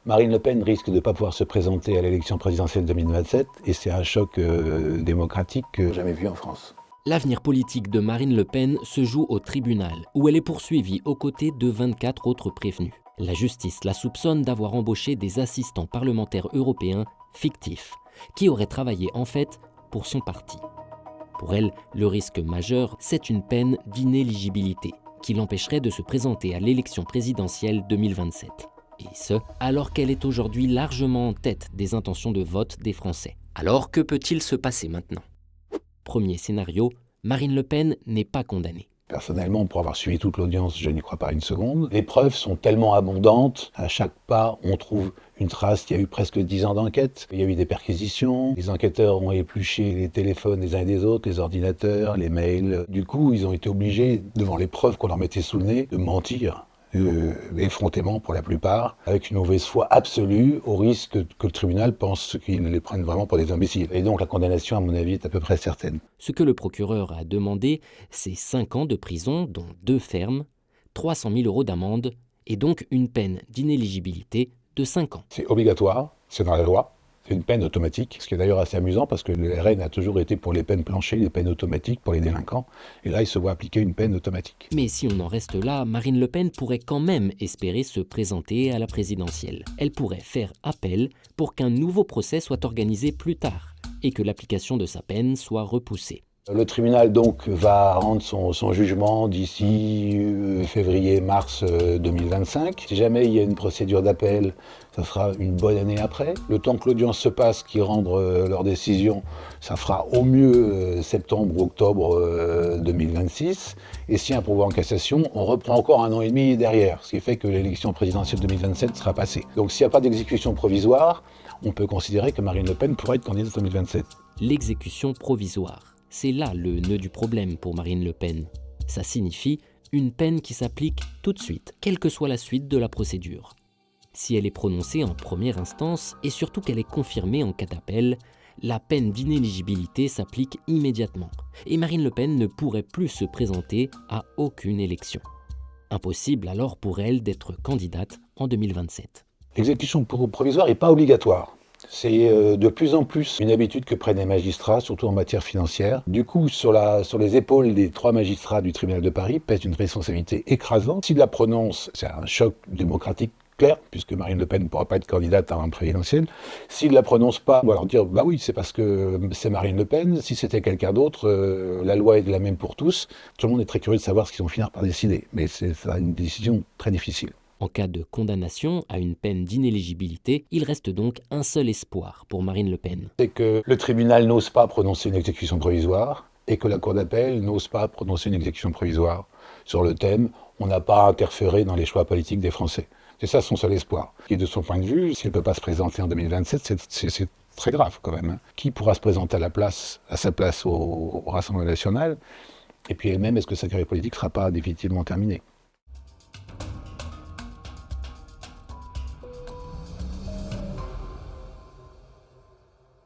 Marine Le Pen risque de ne pas pouvoir se présenter à l'élection présidentielle 2027 et c'est un choc démocratique jamais vu en France. L'avenir politique de Marine Le Pen se joue au tribunal, où elle est poursuivie aux côtés de 24 autres prévenus. La justice la soupçonne d'avoir embauché des assistants parlementaires européens fictifs, qui auraient travaillé en fait pour son parti. Pour elle, le risque majeur, c'est une peine d'inéligibilité, qui l'empêcherait de se présenter à l'élection présidentielle 2027. Et ce, alors qu'elle est aujourd'hui largement en tête des intentions de vote des Français. Alors, que peut-il se passer maintenant ? Premier scénario, Marine Le Pen n'est pas condamnée. Personnellement, pour avoir suivi toute l'audience, je n'y crois pas une seconde. Les preuves sont tellement abondantes, à chaque pas, on trouve une trace. Il y a eu presque 10 ans d'enquête, il y a eu des perquisitions, les enquêteurs ont épluché les téléphones des uns et des autres, les ordinateurs, les mails. Du coup, ils ont été obligés, devant les preuves qu'on leur mettait sous le nez, de mentir. Effrontément pour la plupart, avec une mauvaise foi absolue, au risque que le tribunal pense qu'ils les prennent vraiment pour des imbéciles. Et donc la condamnation, à mon avis, est à peu près certaine. Ce que le procureur a demandé, c'est 5 ans de prison, dont 2 fermes, 300 000 € d'amende, et donc une peine d'inéligibilité de 5 ans. C'est obligatoire, c'est dans la loi. C'est une peine automatique, ce qui est d'ailleurs assez amusant parce que le RN a toujours été pour les peines planchées, les peines automatiques pour les délinquants. Et là, il se voit appliquer une peine automatique. Mais si on en reste là, Marine Le Pen pourrait quand même espérer se présenter à la présidentielle. Elle pourrait faire appel pour qu'un nouveau procès soit organisé plus tard et que l'application de sa peine soit repoussée. Le tribunal donc va rendre son jugement d'ici février-mars 2025. Si jamais il y a une procédure d'appel, ça sera une bonne année après. Le temps que l'audience se passe, qu'ils rendent leur décision, ça fera au mieux septembre ou octobre 2026. Et si un pourvoi en cassation, on reprend encore 1 an et demi derrière, ce qui fait que l'élection présidentielle 2027 sera passée. Donc s'il n'y a pas d'exécution provisoire, on peut considérer que Marine Le Pen pourrait être candidate en 2027. L'exécution provisoire. C'est là le nœud du problème pour Marine Le Pen. Ça signifie une peine qui s'applique tout de suite, quelle que soit la suite de la procédure. Si elle est prononcée en première instance et surtout qu'elle est confirmée en cas d'appel, la peine d'inéligibilité s'applique immédiatement et Marine Le Pen ne pourrait plus se présenter à aucune élection. Impossible alors pour elle d'être candidate en 2027. L'exécution provisoire n'est pas obligatoire. C'est de plus en plus une habitude que prennent les magistrats, surtout en matière financière. Du coup, sur les épaules des 3 magistrats du tribunal de Paris pèse une responsabilité écrasante. S'ils la prononcent, c'est un choc démocratique clair, puisque Marine Le Pen ne pourra pas être candidate à un présidentiel. S'ils ne la prononcent pas, on va leur dire, bah oui, c'est parce que c'est Marine Le Pen. Si c'était quelqu'un d'autre, la loi est la même pour tous. Tout le monde est très curieux de savoir ce qu'ils vont finir par décider. Mais ça sera une décision très difficile. En cas de condamnation à une peine d'inéligibilité, il reste donc un seul espoir pour Marine Le Pen. C'est que le tribunal n'ose pas prononcer une exécution provisoire et que la cour d'appel n'ose pas prononcer une exécution provisoire sur le thème « on n'a pas interféré dans les choix politiques des Français ». C'est ça son seul espoir. Et de son point de vue, si elle ne peut pas se présenter en 2027, c'est très grave quand même. Qui pourra se présenter à sa place au Rassemblement national ? Et puis elle-même, est-ce que sa carrière politique ne sera pas définitivement terminée ?